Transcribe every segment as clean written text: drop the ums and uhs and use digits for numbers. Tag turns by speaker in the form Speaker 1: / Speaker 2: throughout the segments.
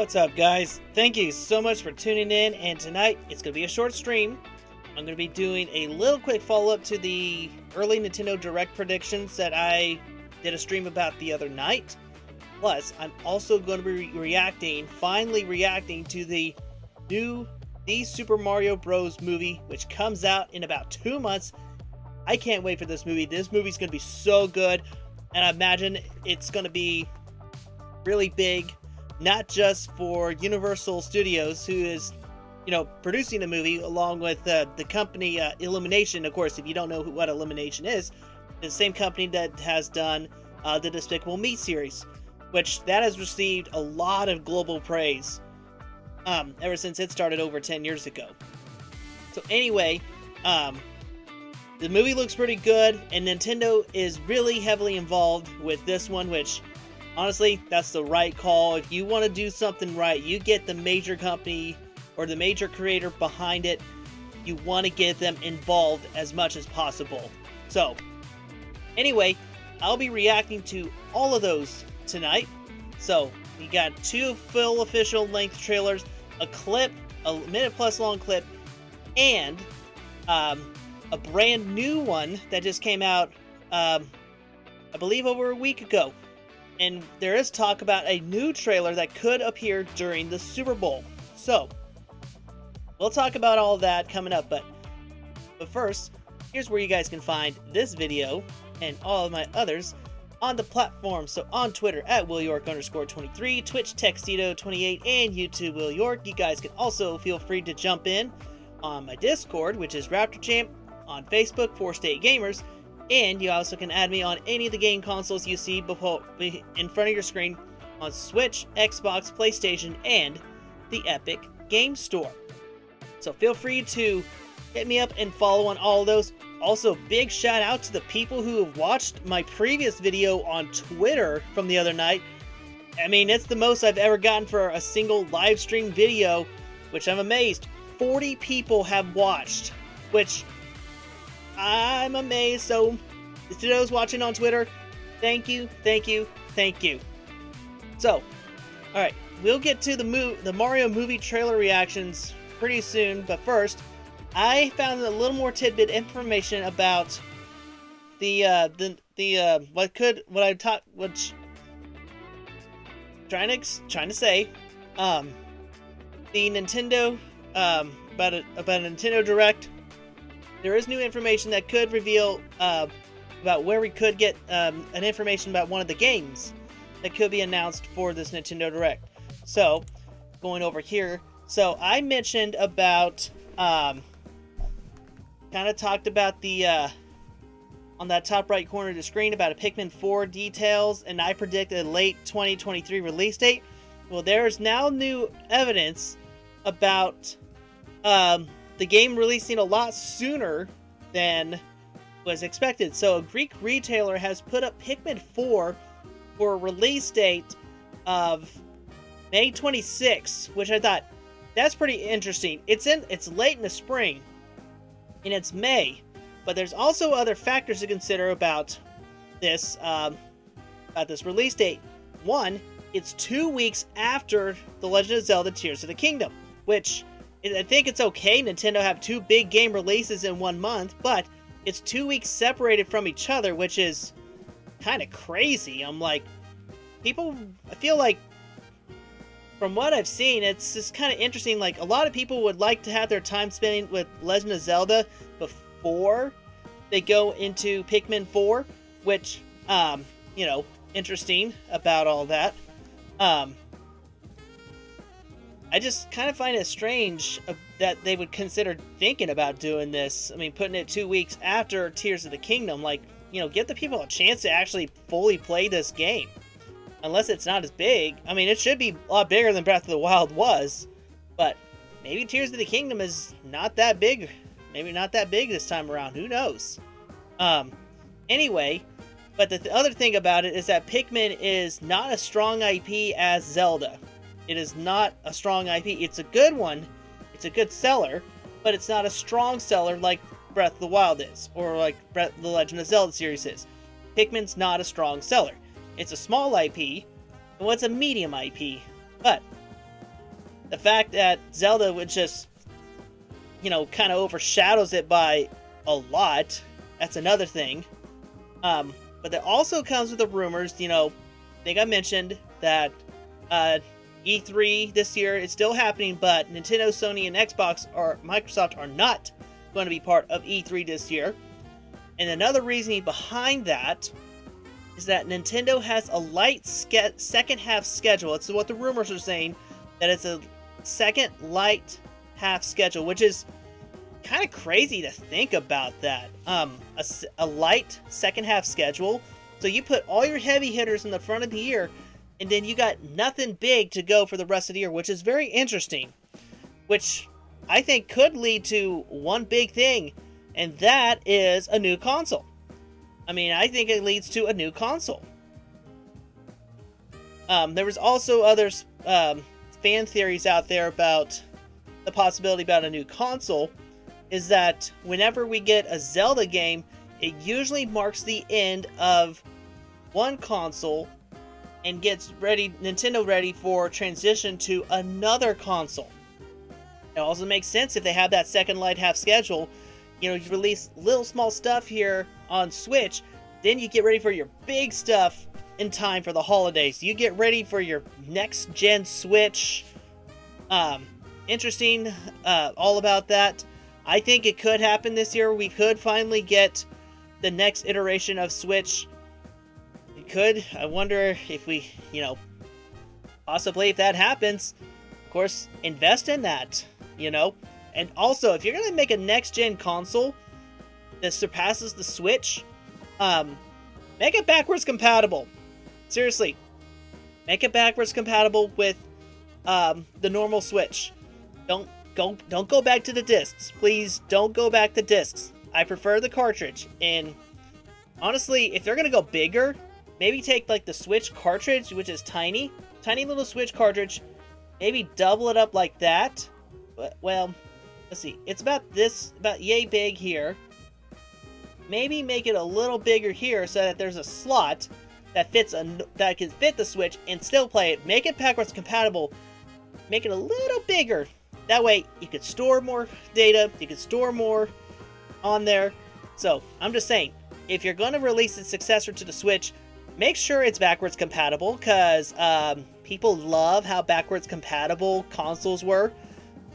Speaker 1: What's up, guys? Thank you so much for tuning in, and tonight it's going to be a short stream. I'm going to be doing a little quick follow-up to the early Nintendo Direct predictions that I did a stream about the other night. Plus, I'm also going to be finally reacting to the new The Super Mario Bros. Movie, which comes out in about 2 months. I can't wait for this movie. This movie's going to be so good, and I imagine it's going to be really big, not just for Universal Studios, who is, producing the movie along with the company Illumination. Of course, if you don't know what Illumination is, it's the same company that has done the Despicable Me series, which that has received a lot of global praise ever since it started over 10 years ago. So anyway, the movie looks pretty good, and Nintendo is really heavily involved with this one, which honestly, that's the right call. If you want to do something right, you get the major company or the major creator behind it. You want to get them involved as much as possible. So, anyway, I'll be reacting to all of those tonight. So, we got 2 full official length trailers, a clip, a minute-plus long clip, and a brand new one that just came out, I believe over a week ago. And there is talk about a new trailer that could appear during the Super Bowl. So, we'll talk about all of that coming up, but first, here's where you guys can find this video and all of my others on the platform. So on Twitter at WillYork_23, Twitch Texito28, and YouTube Will York. You guys can also feel free to jump in on my Discord, which is Raptor Champ, on Facebook, 4State Gamers, and you also can add me on any of the game consoles you see in front of your screen on Switch, Xbox, PlayStation, and the Epic Game Store. So feel free to hit me up and follow on all of those. Also, big shout out to the people who have watched my previous video on Twitter from the other night. I mean, it's the most I've ever gotten for a single live stream video, which I'm amazed. 40 people have watched, which I'm amazed. So, to those watching on Twitter, thank you, thank you, thank you. So, alright, we'll get to the Mario movie trailer reactions pretty soon, but first, I found a little more tidbit information about the Nintendo about a Nintendo Direct. There is new information that could reveal about where we could get an information about one of the games that could be announced for this Nintendo Direct. So, going over here, so I mentioned about kind of talked about the on that top right corner of the screen about a Pikmin 4 details, and I predicted a late 2023 release date. Well, there's now new evidence about the game releasing a lot sooner than was expected. So a Greek retailer has put up Pikmin 4 for a release date of May 26, which I thought, that's pretty interesting. It's late in the spring, and it's May, but there's also other factors to consider about this release date. One, it's 2 weeks after The Legend of Zelda Tears of the Kingdom, which I think it's okay. Nintendo have 2 big game releases in 1 month, but it's 2 weeks separated from each other, which is kind of crazy. I'm like, I feel like, from what I've seen, it's just kind of interesting. Like, a lot of people would like to have their time spending with Legend of Zelda before they go into Pikmin 4, which, interesting about all that. I just kind of find it strange that they would consider thinking about doing this. I mean, putting it 2 weeks after Tears of the Kingdom. Like, give the people a chance to actually fully play this game. Unless it's not as big. I mean, it should be a lot bigger than Breath of the Wild was. But maybe Tears of the Kingdom is not that big. Maybe not that big this time around. Who knows? Anyway, but the other thing about it is that Pikmin is not a strong IP as Zelda. It is not a strong IP. It's a good one. It's a good seller. But it's not a strong seller like Breath of the Wild is. Or like the Legend of Zelda series is. Pikmin's not a strong seller. It's a small IP. Well, it's a medium IP. But the fact that Zelda would just, kind of overshadows it by a lot. That's another thing. But that also comes with the rumors, I think I mentioned that E3 this year is still happening, but Nintendo, Sony, and Xbox or Microsoft are not going to be part of E3 this year. And another reasoning behind that is that Nintendo has a light second half schedule. It's what the rumors are saying, that it's a second light half schedule, which is kind of crazy to think about that. A light second half schedule. So you put all your heavy hitters in the front of the year, and then you got nothing big to go for the rest of the year, which is very interesting. Which I think could lead to one big thing, and that is a new console. I think it leads to a new console. There was also other fan theories out there about the possibility about a new console, is that whenever we get a Zelda game, it usually marks the end of one console and gets Nintendo ready for transition to another console. It also makes sense if they have that second light half schedule. You release little small stuff here on Switch, then you get ready for your big stuff in time for the holidays. You get ready for your next gen Switch. Interesting, all about that. I think it could happen this year. We could finally get the next iteration of Switch. It could. I wonder if we, possibly if that happens, of course, invest in that, And also, if you're going to make a next-gen console that surpasses the Switch, make it backwards compatible. Seriously. Make it backwards compatible with the normal Switch. Don't go back to the discs. Please don't go back to discs. I prefer the cartridge. And honestly, if they're going to go bigger, maybe take like the Switch cartridge, which is tiny little Switch cartridge, maybe double it up like that. But, well, let's see. It's about yay big here. Maybe make it a little bigger here so that there's a slot that that can fit the Switch and still play it. Make it backwards compatible. Make it a little bigger. That way you could store more data. You could store more on there. So I'm just saying, if you're going to release a successor to the Switch, make sure it's backwards compatible, because people love how backwards compatible consoles were.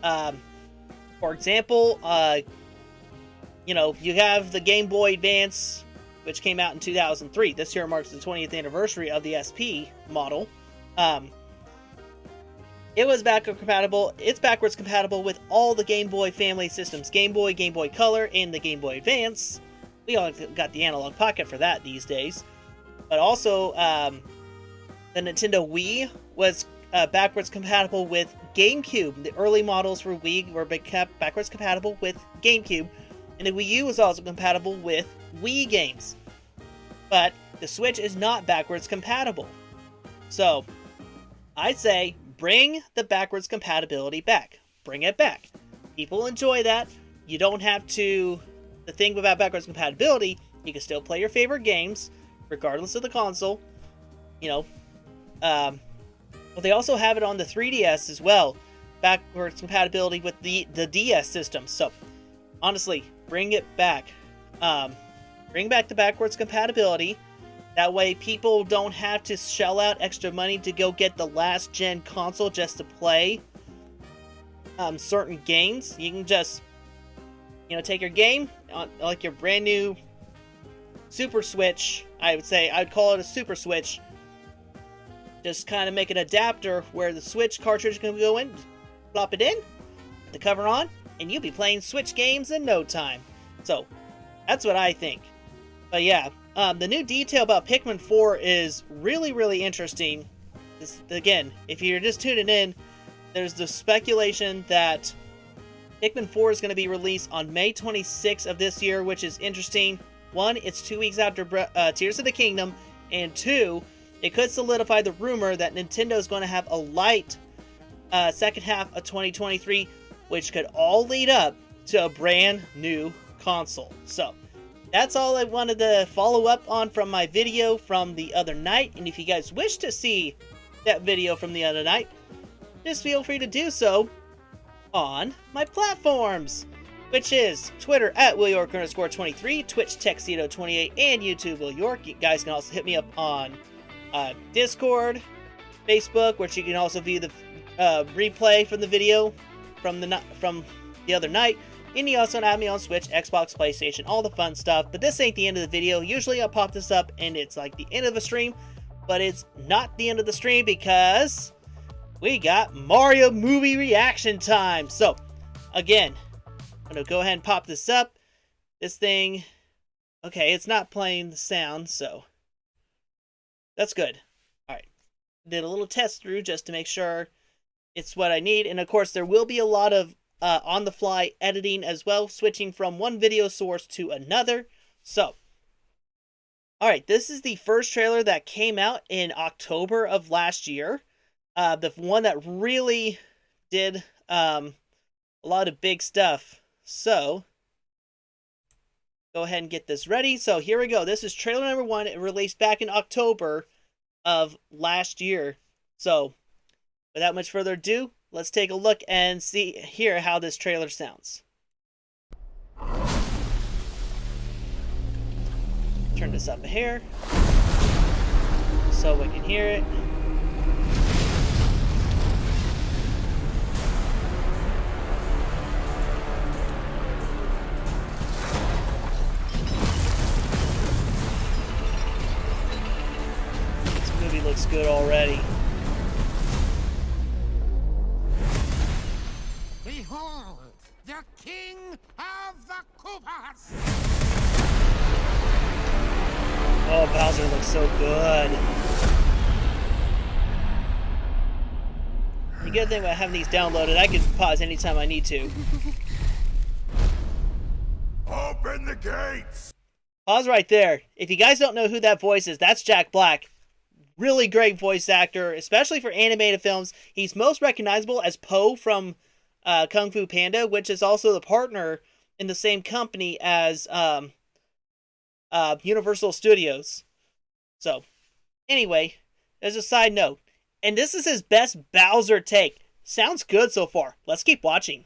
Speaker 1: For example, you have the Game Boy Advance, which came out in 2003. This year marks the 20th anniversary of the SP model. It was backwards compatible. It's backwards compatible with all the Game Boy family systems. Game Boy, Game Boy Color, and the Game Boy Advance. We all got the Analog Pocket for that these days. But also, the Nintendo Wii was backwards compatible with GameCube. The early models for Wii were backwards compatible with GameCube. And the Wii U was also compatible with Wii games. But the Switch is not backwards compatible. So, I'd say bring the backwards compatibility back. Bring it back. People enjoy that. You don't have to... The thing about backwards compatibility, you can still play your favorite games, regardless of the console. But they also have it on the 3DS as well. Backwards compatibility with the DS system. So, honestly, bring it back. Bring back the backwards compatibility. That way people don't have to shell out extra money to go get the last gen console just to play certain games. You can just, take your game, like your brand new Super Switch. I'd call it a Super Switch. Just kind of make an adapter where the Switch cartridge can go in, plop it in, put the cover on, and you'll be playing Switch games in no time. So, that's what I think. But yeah, the new detail about Pikmin 4 is really, really interesting. Again, if you're just tuning in, there's the speculation that Pikmin 4 is going to be released on May 26th of this year, which is interesting. One, it's 2 weeks after Tears of the Kingdom, and two, it could solidify the rumor that Nintendo is going to have a light second half of 2023, which could all lead up to a brand new console. So, that's all I wanted to follow up on from my video from the other night. And if you guys wish to see that video from the other night, just feel free to do so on my platforms, which is Twitter at WillYork_23, Twitch Tuxedo28, and YouTube Will York. You guys can also hit me up on Discord, Facebook, which you can also view the replay from the video from the other night. And you also have me on Switch, Xbox, PlayStation, all the fun stuff. But this ain't the end of the video. Usually I'll pop this up and it's like the end of the stream, but it's not the end of the stream because we got Mario movie reaction time. So again, I'm gonna go ahead and pop this up. This thing, okay, it's not playing the sound, so that's good. All right, did a little test through just to make sure it's what I need. And of course, there will be a lot of on-the-fly editing as well, switching from one video source to another. So, all right, this is the first trailer that came out in October of last year. The one that really did a lot of big stuff. So, go ahead and get this ready. So here we go. This is trailer number 1. It released back in October of last year. So, without much further ado, let's take a look and hear how this trailer sounds. Turn this up a hair so we can hear it. This movie looks good already.
Speaker 2: Behold, the king of the Koopas!
Speaker 1: Oh, Bowser looks so good. The good thing about having these downloaded, I can pause anytime I need to.
Speaker 2: Open the gates!
Speaker 1: Pause right there. If you guys don't know who that voice is, that's Jack Black. Really great voice actor, especially for animated films. He's most recognizable as Po from Kung Fu Panda, which is also the partner in the same company as Universal Studios. So, anyway, as a side note, and this is his best Bowser take. Sounds good so far. Let's keep watching.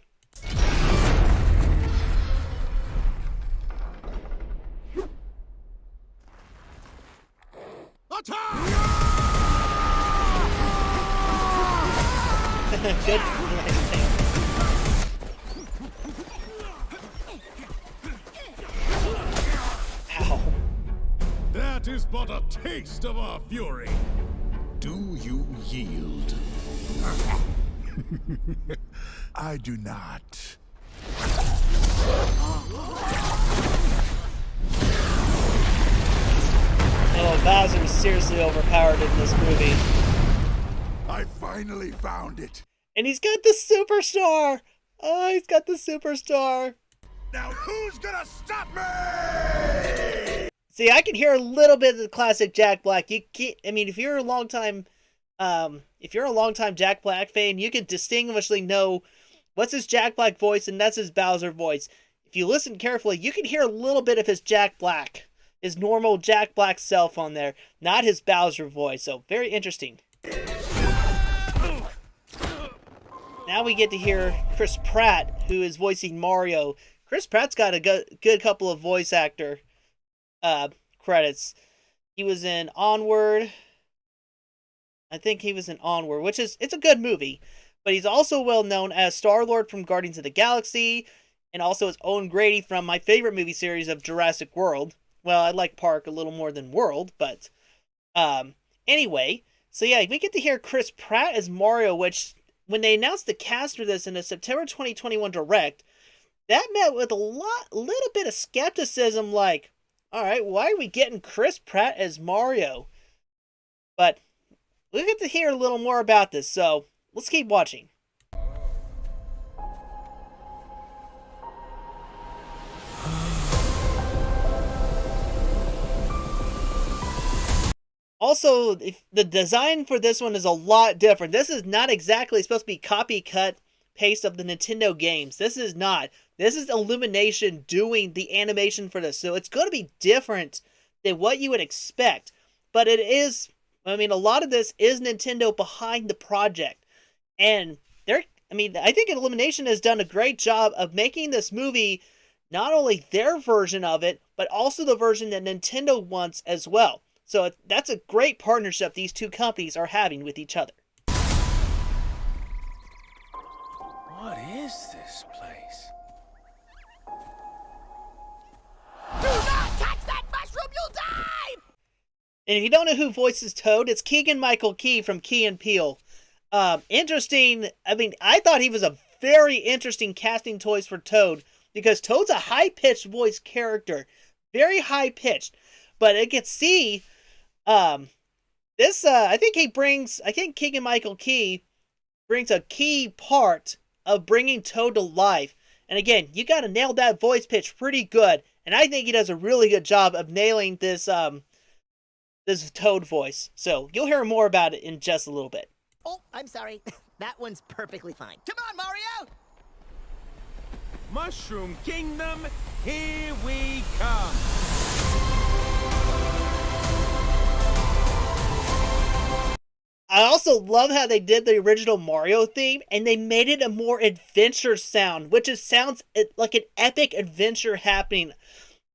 Speaker 1: Good. Ow.
Speaker 3: That is but a taste of our fury. Do you yield?
Speaker 2: I do not.
Speaker 1: Oh, Bowser is seriously overpowered in this movie.
Speaker 2: I finally found it.
Speaker 1: And he's got the superstar! Oh, he's got the superstar!
Speaker 2: Now who's gonna stop me?
Speaker 1: See, I can hear a little bit of the classic Jack Black. You can't, I mean, if you're a long time Jack Black fan, you can distinguishedly know what's his Jack Black voice and that's his Bowser voice. If you listen carefully, you can hear a little bit of his Jack Black, his normal Jack Black self on there, not his Bowser voice. So very interesting. Now we get to hear Chris Pratt, who is voicing Mario. Chris Pratt's got a good couple of voice actor credits. He was in Onward. I think he was in Onward, which is, it's a good movie. But he's also well known as Star-Lord from Guardians of the Galaxy, and also as Owen Grady from my favorite movie series of Jurassic World. Well, I like Park a little more than World, but anyway. So yeah, we get to hear Chris Pratt as Mario, which, when they announced the cast for this in the September 2021 Direct, that met with a little bit of skepticism, like, alright, why are we getting Chris Pratt as Mario? But we'll get to hear a little more about this, so let's keep watching. Also, the design for this one is a lot different. This is not exactly supposed to be copy-cut paste of the Nintendo games. This is not. This is Illumination doing the animation for this. So it's going to be different than what you would expect. But it is, I mean, a lot of this is Nintendo behind the project. And I think Illumination has done a great job of making this movie not only their version of it, but also the version that Nintendo wants as well. So that's a great partnership these two companies are having with each other.
Speaker 4: What is this place?
Speaker 5: Do not touch that mushroom, you'll die!
Speaker 1: And if you don't know who voices Toad, it's Keegan-Michael Key from Key and Peele. Interesting. I mean, I thought he was a very interesting casting choice for Toad, because Toad's a high-pitched voice character. Very high-pitched. But I can see, I think Keegan-Michael Key brings a key part of bringing Toad to life. And again, you gotta nail that voice pitch pretty good. And I think he does a really good job of nailing this Toad voice. So you'll hear more about it in just a little bit.
Speaker 5: Oh, I'm sorry. That one's perfectly fine. Come on, Mario!
Speaker 4: Mushroom Kingdom, here we come!
Speaker 1: I also love how they did the original Mario theme, and they made it a more adventure sound, which sounds like an epic adventure happening.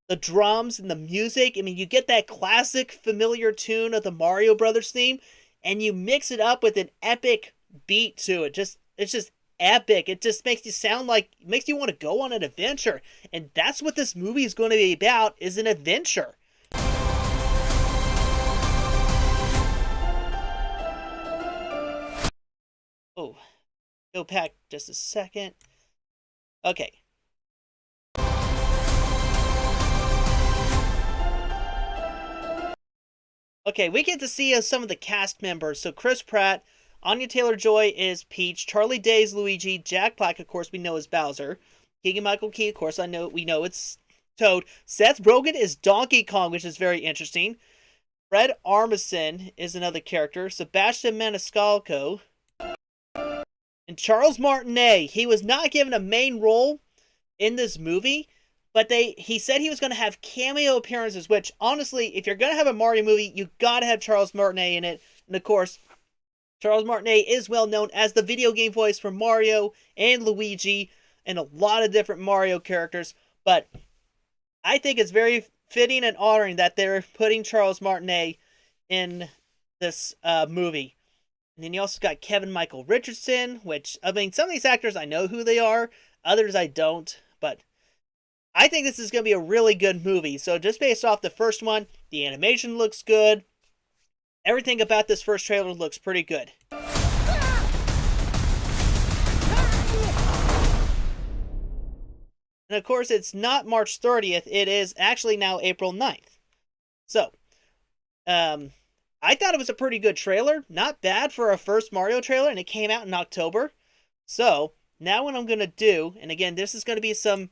Speaker 1: The drums and the music, I mean, you get that classic familiar tune of the Mario Brothers theme, and you mix it up with an epic beat to it. It's just epic. It just makes you want to go on an adventure. And that's what this movie is going to be about, is an adventure. Oh, go back just a second. Okay. Okay, we get to see some of the cast members. So Chris Pratt, Anya Taylor-Joy is Peach, Charlie Day is Luigi, Jack Black, of course, we know is Bowser, Keegan-Michael Key, of course, we know it's Toad. Seth Rogen is Donkey Kong, which is very interesting. Fred Armisen is another character. Sebastian Maniscalco. And Charles Martinet. He was not given a main role in this movie, but he said he was going to have cameo appearances, which, honestly, if you're going to have a Mario movie, you got to have Charles Martinet in it. And, of course, Charles Martinet is well known as the video game voice for Mario and Luigi and a lot of different Mario characters. But I think it's very fitting and honoring that they're putting Charles Martinet in this movie. And then you also got Kevin Michael Richardson, which, I mean, some of these actors I know who they are, others I don't, but I think this is going to be a really good movie. So just based off the first one, the animation looks good. Everything about this first trailer looks pretty good. And of course, it's not March 30th. It is actually now April 9th. So, I thought it was a pretty good trailer. Not bad for a first Mario trailer, and it came out in October. So, now what I'm going to do, and again, this is going to be some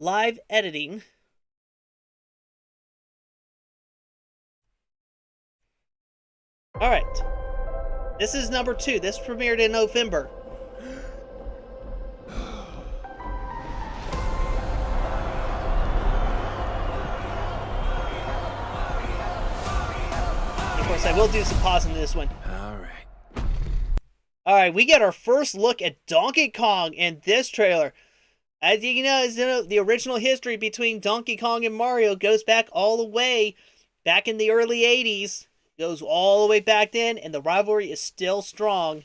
Speaker 1: live editing. Alright. This is number 2. This premiered in November. Of course, I will do some pausing in this one. Alright, we get our first look at Donkey Kong in this trailer. As you know, the original history between Donkey Kong and Mario goes back all the way back in the early 80s. Goes all the way back then, and the rivalry is still strong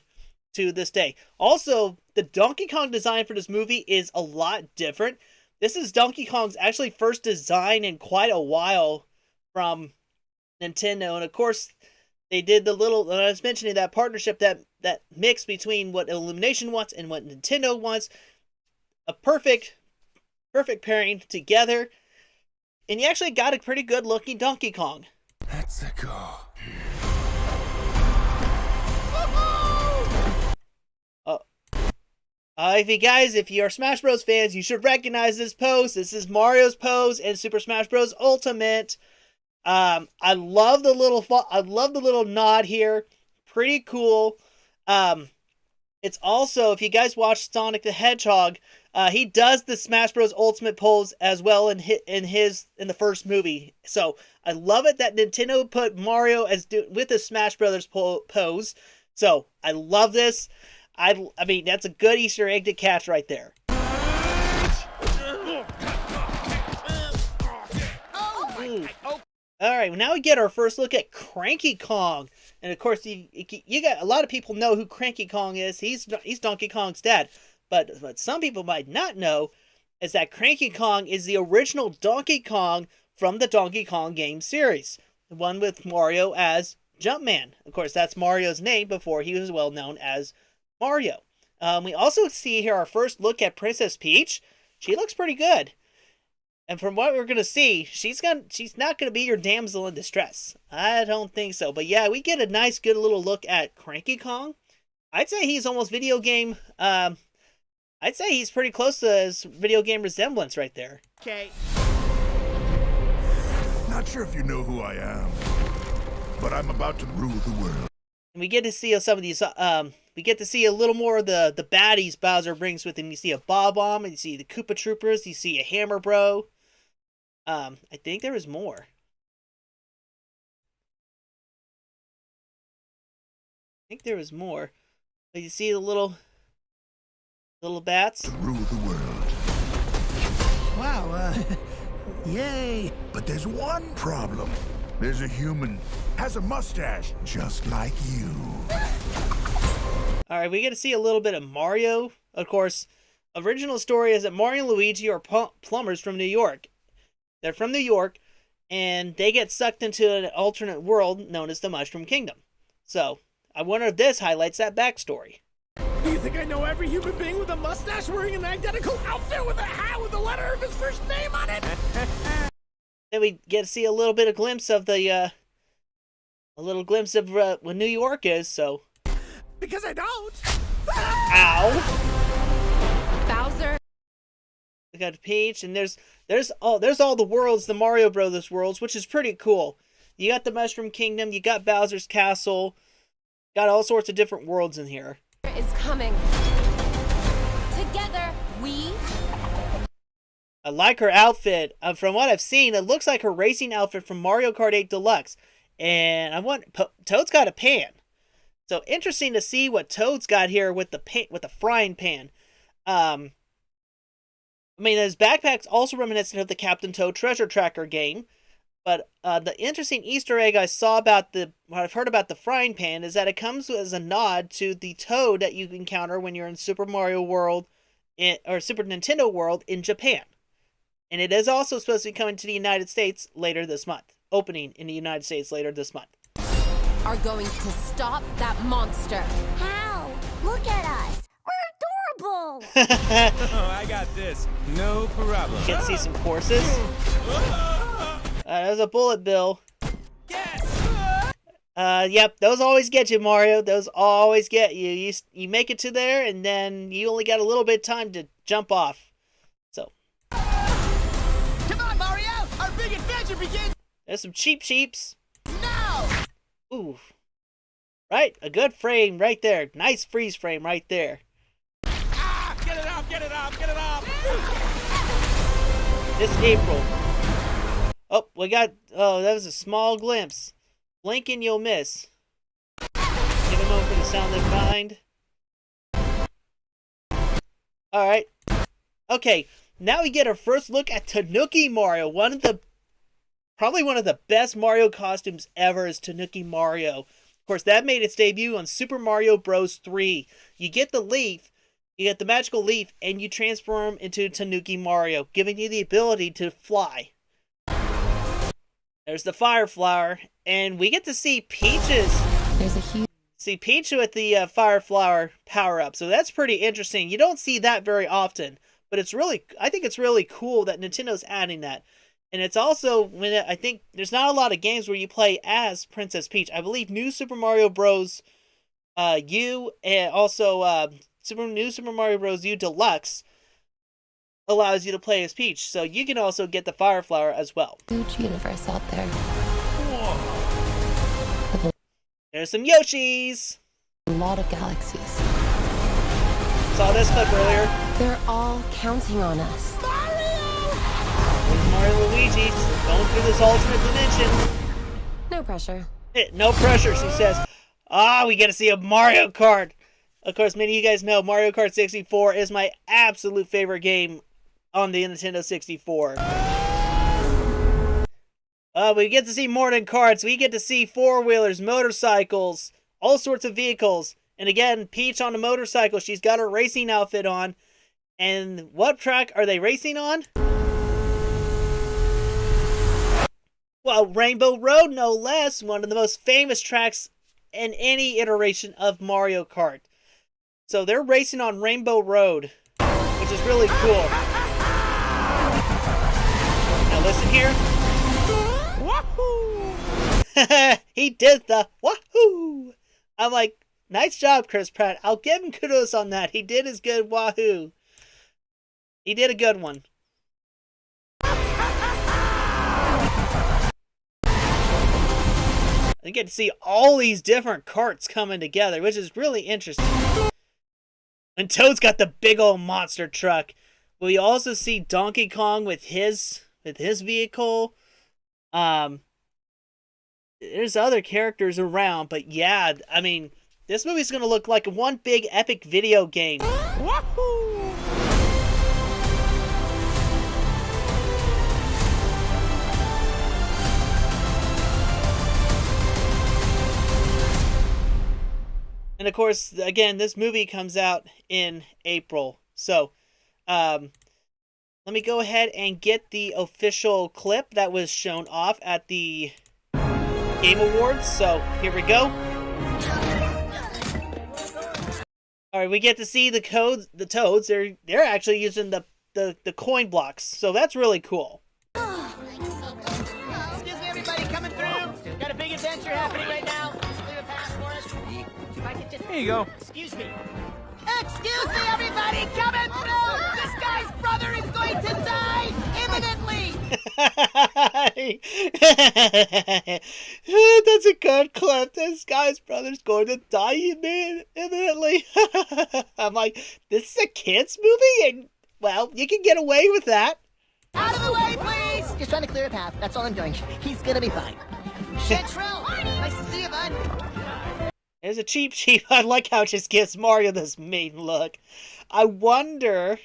Speaker 1: to this day. Also, the Donkey Kong design for this movie is a lot different. This is Donkey Kong's actually first design in quite a while from Nintendo. And of course, they did the little, I was mentioning that partnership, that mix between what Illumination wants and what Nintendo wants. A perfect pairing together. And you actually got a pretty good looking Donkey Kong.
Speaker 4: Let's go.
Speaker 1: If you are Smash Bros fans, you should recognize this pose. This is Mario's pose in Super Smash Bros Ultimate. I love the little nod here. Pretty cool. It's also, if you guys watch Sonic the Hedgehog, he does the Smash Bros Ultimate pose as well in the first movie. So I love it that Nintendo put Mario with the Smash Brothers pose. So I love this. I mean, that's a good Easter egg to catch right there. Ooh. All right, now we get our first look at Cranky Kong, and of course, you got a lot of people know who Cranky Kong is. He's Donkey Kong's dad, but some people might not know is that Cranky Kong is the original Donkey Kong from the Donkey Kong game series, the one with Mario as Jumpman. Of course, that's Mario's name before he was well known as Mario. We also see here our first look at Princess Peach. She looks pretty good. And from what we're going to see, she's not going to be your damsel in distress. I don't think so. But yeah, we get a nice, good little look at Cranky Kong. I'd say he's almost video game. I'd say he's pretty close to his video game resemblance right there.
Speaker 4: Okay.
Speaker 2: Not sure if you know who I am, but I'm about to rule the world.
Speaker 1: And we get to see some of these. We get to see a little more of the baddies Bowser brings with him. You see a Bob-omb, and you see the Koopa Troopers. You see a Hammer Bro. I think there was more. I think there was more. But you see the little bats?
Speaker 2: To rule the world.
Speaker 6: Wow, yay.
Speaker 2: But there's one problem. There's a human, has a mustache, just like you.
Speaker 1: Alright, we get to see a little bit of Mario. Of course, original story is that Mario and Luigi are plumbers from New York. They're from New York, and they get sucked into an alternate world known as the Mushroom Kingdom. So, I wonder if this highlights that backstory.
Speaker 4: Do you think I know every human being with a mustache wearing an identical outfit with a hat with the letter of his first name on it?
Speaker 1: Then we get to see a little bit of glimpse of what New York is, so...
Speaker 4: Because I don't.
Speaker 1: Ow!
Speaker 5: Bowser.
Speaker 1: We got Peach, and there's all the worlds, the Mario Brothers worlds, which is pretty cool. You got the Mushroom Kingdom, you got Bowser's Castle, got all sorts of different worlds in here.
Speaker 5: Is coming. Together, we.
Speaker 1: I like her outfit. From what I've seen, it looks like her racing outfit from Mario Kart 8 Deluxe. And Toad's got a pan. So interesting to see what Toad's got here with the frying pan. I mean, his backpack's also reminiscent of the Captain Toad Treasure Tracker game. But the interesting Easter egg I saw about what I've heard about the frying pan is that it comes as a nod to the Toad that you encounter when you're in Super Mario World or Super Nintendo World in Japan. And it is also supposed to be coming to the United States later this month. Opening in the United States later this month.
Speaker 5: Are going to stop that monster.
Speaker 7: How? Look at us. We're adorable.
Speaker 4: Oh, I got this. No problem.
Speaker 1: You can see some courses. There's a bullet bill.
Speaker 4: Yes!
Speaker 1: Yep, those always get you, Mario. Those always get you. You make it to there, and then you only got a little bit of time to jump off. So.
Speaker 5: Come on, Mario! Our big adventure begins
Speaker 1: There's some sheeps.
Speaker 5: now!
Speaker 1: Ooh. Right, a good frame right there. Nice freeze frame right there.
Speaker 4: Ah! Get it off! Get it off! Get it off!
Speaker 1: This April. Oh, that was a small glimpse. Blink and you'll miss. Give a moment for the sound of mind. Alright. Okay, now we get our first look at Tanuki Mario. Probably one of the best Mario costumes ever is Tanuki Mario. Of course, that made its debut on Super Mario Bros. 3. You get the leaf, you get the magical leaf, and you transform into Tanuki Mario, giving you the ability to fly. There's the Fire Flower, and we get to see Peach's.
Speaker 5: There's a huge.
Speaker 1: See Peach with the Fire Flower power-up, so that's pretty interesting. You don't see that very often, but I think it's really cool that Nintendo's adding that. And it's also, I think there's not a lot of games where you play as Princess Peach. I believe New Super Mario Bros. U, and also New Super Mario Bros. U Deluxe allows you to play as Peach. So you can also get the Fire Flower as well.
Speaker 5: Huge universe out there.
Speaker 1: There's some Yoshis.
Speaker 5: A lot of galaxies.
Speaker 1: Saw this clip earlier.
Speaker 5: They're all counting on us.
Speaker 1: There's Mario and Luigi going through this alternate dimension.
Speaker 5: No pressure.
Speaker 1: No pressure, she says. We get to see a Mario Kart. Of course, many of you guys know Mario Kart 64 is my absolute favorite game on the Nintendo 64. We get to see more than karts. We get to see four-wheelers, motorcycles, all sorts of vehicles. And again, Peach on a motorcycle. She's got her racing outfit on. And what track are they racing on? Well, Rainbow Road, no less. One of the most famous tracks in any iteration of Mario Kart. So they're racing on Rainbow Road, which is really cool. Now listen here. Wahoo! He did the wahoo! I'm like, nice job, Chris Pratt. I'll give him kudos on that. He did his good wahoo. He did a good one. You get to see all these different karts coming together, which is really interesting. And Toad's got the big old monster truck. We also see Donkey Kong with his vehicle. There's other characters around, but yeah, I mean, this movie's gonna look like one big epic video game.
Speaker 4: Wahoo!
Speaker 1: And of course, again, this movie comes out in April. So, let me go ahead and get the official clip that was shown off at the Game Awards. So, here we go. Alright, we get to see the Toads. They're actually using the coin blocks. So that's really cool.
Speaker 5: Excuse me, everybody coming through. Got a big adventure happening right now. Just leave a pass for us. If I could just...
Speaker 4: Here you go.
Speaker 5: Excuse me. Excuse me, everybody coming through. This guy's brother is going to die imminently.
Speaker 1: That's a good clip. This guy's brother's going to die imminently. I'm like, this is a kid's movie? And, well, you can get away with that.
Speaker 5: Out of the way, please. Just trying to clear a path. That's all I'm doing. He's gonna be fine. Chantrell, nice to see you, bud.
Speaker 1: There's a Cheep Cheep. I like how it just gives Mario this mean look. I wonder...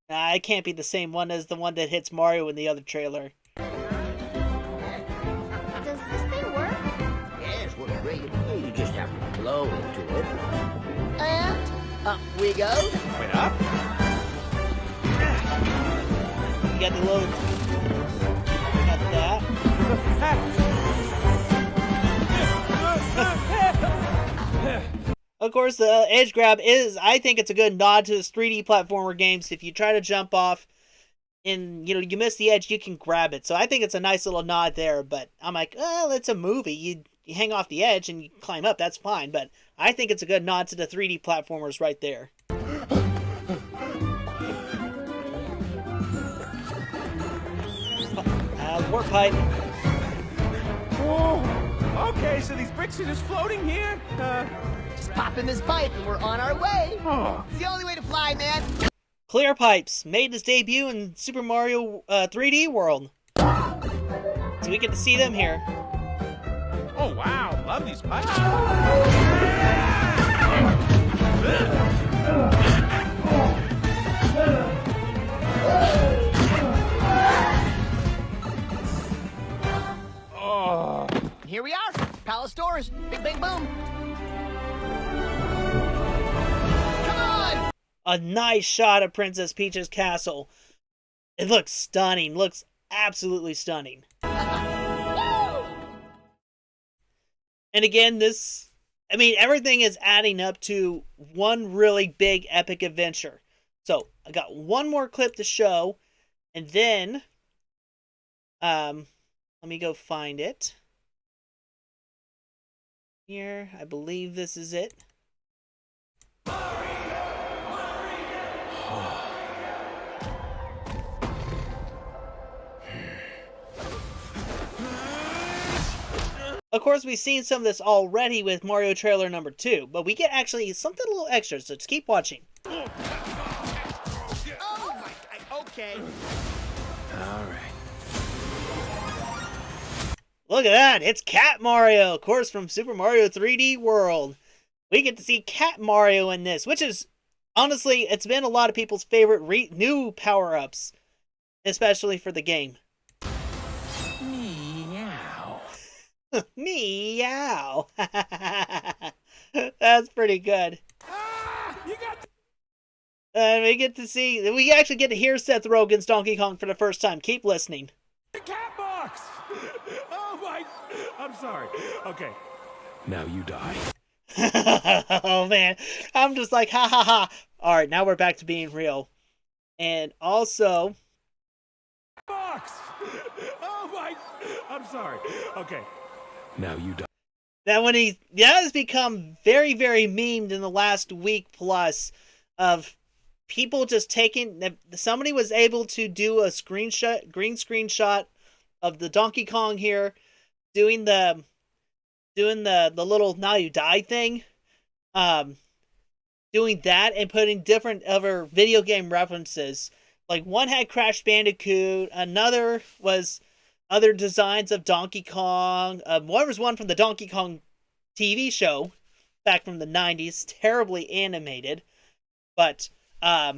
Speaker 1: Nah, it can't be the same one as the one that hits Mario in the other trailer.
Speaker 7: Does this thing work?
Speaker 8: Yes, what a great. You just have to blow into it.
Speaker 5: And up we go.
Speaker 4: Wait up.
Speaker 1: You got the little... Got that. Of course, the edge grab is, I think it's a good nod to this 3D platformer games. If you try to jump off and, you miss the edge, you can grab it. So I think it's a nice little nod there, but I'm like, well, it's a movie. You hang off the edge and you climb up, that's fine. But I think it's a good nod to the 3D platformers right there. Warp pipe.
Speaker 4: Whoa. Okay, so these bricks are just floating here?
Speaker 5: Just pop in this pipe and we're on our way.
Speaker 4: Oh.
Speaker 5: It's the only way to fly, man.
Speaker 1: Clear Pipes made its debut in Super Mario 3D World. So we get to see them here.
Speaker 4: Oh, wow. Love these pipes. Oh.
Speaker 5: Here we are. Palace doors. Big, big boom. Come on!
Speaker 1: A nice shot of Princess Peach's castle. It looks stunning. Looks absolutely stunning. And again, everything is adding up to one really big epic adventure. So, I got one more clip to show, and then, let me go find it. Here, I believe this is it. Of course, we've seen some of this already with Mario trailer number 2, but we get actually something a little extra, so just keep watching.
Speaker 5: Oh, okay.
Speaker 4: All right.
Speaker 1: Look at that, it's Cat Mario, of course, from Super Mario 3D World. we get to see Cat Mario in this, which is, honestly, it's been a lot of people's favorite new power-ups, especially for the game.
Speaker 4: Meow.
Speaker 1: Meow. That's pretty good.
Speaker 4: You got
Speaker 1: And we actually get to hear Seth Rogen's Donkey Kong for the first time. Keep listening.
Speaker 4: the cat box. Oh my! I'm sorry. Okay. Now you die.
Speaker 1: Oh man, I'm just like, ha ha ha. All right, now we're back to being real. And also,
Speaker 4: Box. Oh my! I'm sorry. Okay. Now you die.
Speaker 1: that has become very, very memed in the last week plus of people just taking. Somebody was able to do a green screen shot of the Donkey Kong here, doing the little now you die thing, doing that and putting different other video game references. Like one had Crash Bandicoot, another was other designs of Donkey Kong. One was one from the Donkey Kong TV show back from the 90s, terribly animated. But yeah,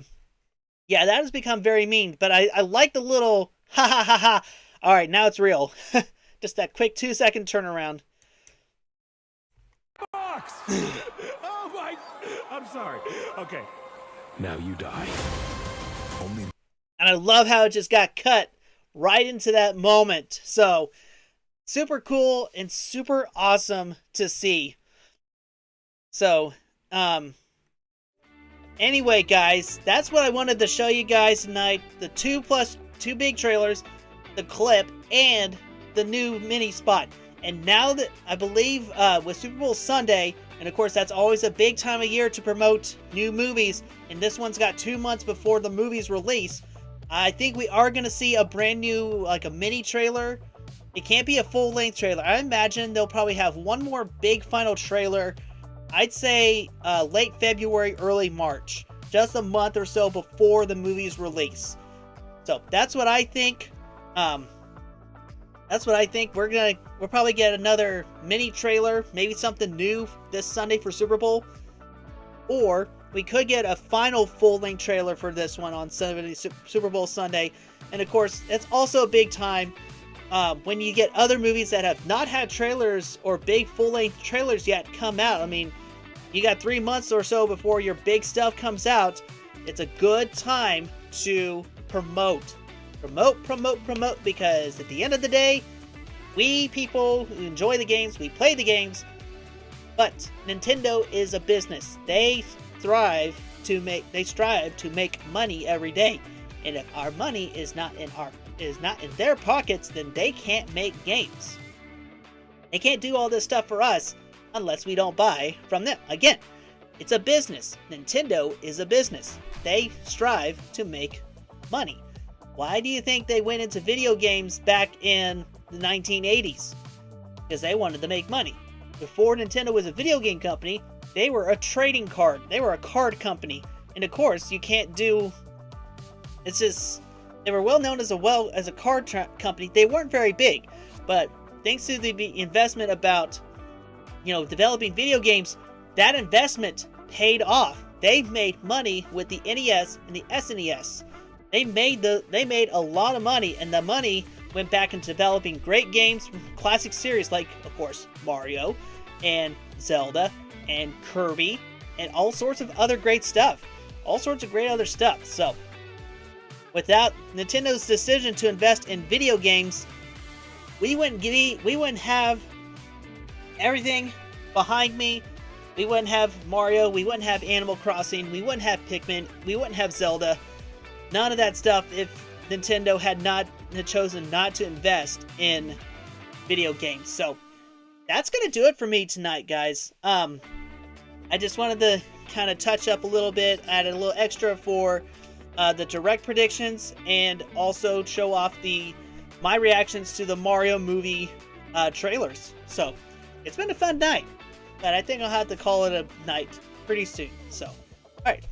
Speaker 1: that has become very mean. But I like the little ha ha ha ha. All right, now it's real. Just that quick 2-second turnaround.
Speaker 4: Box. Oh my! I'm sorry. Okay. Now you die.
Speaker 1: And I love how it just got cut right into that moment. So, super cool and super awesome to see. So, anyway, guys, that's what I wanted to show you guys tonight. The two big trailers, the clip, and the new mini spot. And now that I believe with Super Bowl Sunday, and of course that's always a big time of year to promote new movies, and this one's got 2 months before the movie's release, I think we are going to see a brand new, like a mini trailer. It can't be a full-length trailer. I imagine they'll probably have one more big final trailer, I'd say late February, early March. Just a month or so before the movie's release. So that's what I think. That's what I think. We'll probably get another mini trailer, maybe something new this Sunday for Super Bowl. Or we could get a final full-length trailer for this one on Super Bowl Sunday. And of course, it's also a big time when you get other movies that have not had trailers or big full-length trailers yet come out. I mean, you got 3 months or so before your big stuff comes out. It's a good time to promote, because at the end of the day, we people who enjoy the games, we play the games, but Nintendo is a business. They strive to make money every day, and if our money is not in their pockets, then they can't make games. They can't do all this stuff for us unless we don't buy from them. Again, it's a business. Nintendo is a business. They strive to make money. Why do you think they went into video games back in the 1980s? Because they wanted to make money. Before Nintendo was a video game company, they were a trading card. They were a card company. And of course, you can't do... It's just... They were well known as a card company. They weren't very big. But thanks to the investment about, developing video games, that investment paid off. They made money with the NES and the SNES. They made a lot of money, and the money went back into developing great games from classic series like, of course, Mario and Zelda and Kirby and all sorts of other great stuff. All sorts of great other stuff. So, without Nintendo's decision to invest in video games, we wouldn't have everything behind me. We wouldn't have Mario. We wouldn't have Animal Crossing. We wouldn't have Pikmin. We wouldn't have Zelda. None of that stuff if Nintendo had chosen not to invest in video games. So that's going to do it for me tonight, guys. I just wanted to kind of touch up a little bit, add a little extra for the direct predictions, and also show off my reactions to the Mario movie trailers. So it's been a fun night, but I think I'll have to call it a night pretty soon. So, alright.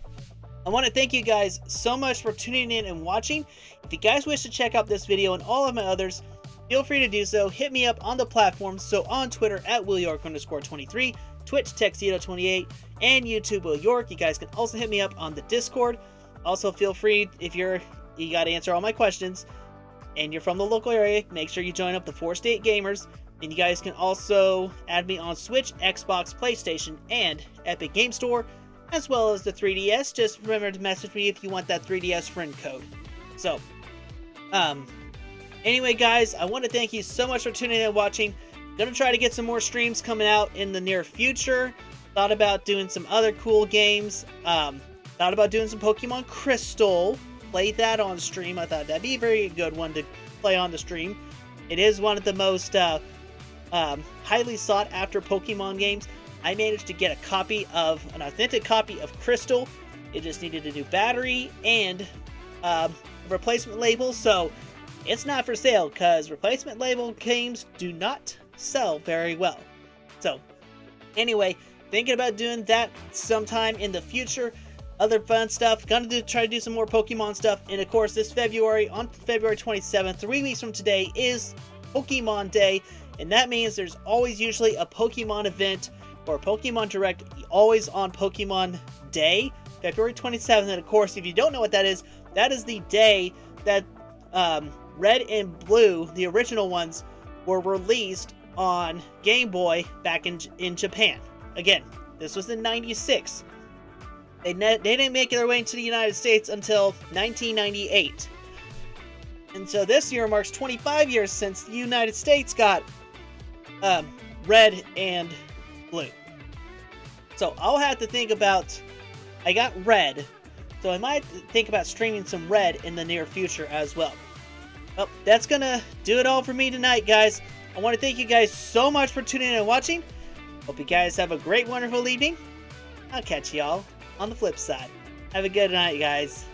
Speaker 1: I want to thank you guys so much for tuning in and watching. If you guys wish to check out this video and all of my others, feel free to do so. Hit me up on the platform. So on Twitter at WillYork_23, Twitch Texito28, and YouTube Will York. You guys can also hit me up on the Discord. Also, feel free, if you got to answer all my questions and you're from the local area, make sure you join up the 4-State Gamers. And you guys can also add me on Switch, Xbox, PlayStation, and Epic Game Store, as well as the 3DS. Just remember to message me if you want that 3DS friend code. So, anyway, guys, I want to thank you so much for tuning in and watching. Gonna try to get some more streams coming out in the near future. Thought about doing some other cool games. Thought about doing some Pokemon Crystal. Played that on stream. I thought that'd be a very good one to play on the stream. It is one of the most highly sought after Pokemon games. I managed to get an authentic copy of Crystal. It just needed a new battery and replacement label, so it's not for sale because replacement label games do not sell very well. So anyway, thinking about doing that sometime in the future. Other fun stuff, gonna try to do some more Pokemon stuff. And of course, this February, on February 27th, 3 weeks from today, is Pokemon Day, and that means there's always usually a Pokemon event or a Pokemon Direct always on Pokemon Day, February 27th. And of course, if you don't know what that is the day that Red and Blue, the original ones, were released on Game Boy back in Japan. Again, this was in '96. They didn't make their way into the United States until 1998. And so this year marks 25 years since the United States got Red and Blue. So I'll have to think about... I got Red, so I might think about streaming some Red in the near future as well. Well, that's gonna do it all for me tonight, guys. I want to thank you guys so much for tuning in and watching. Hope you guys have a great, wonderful evening. I'll catch y'all on the flip side. Have a good night, guys.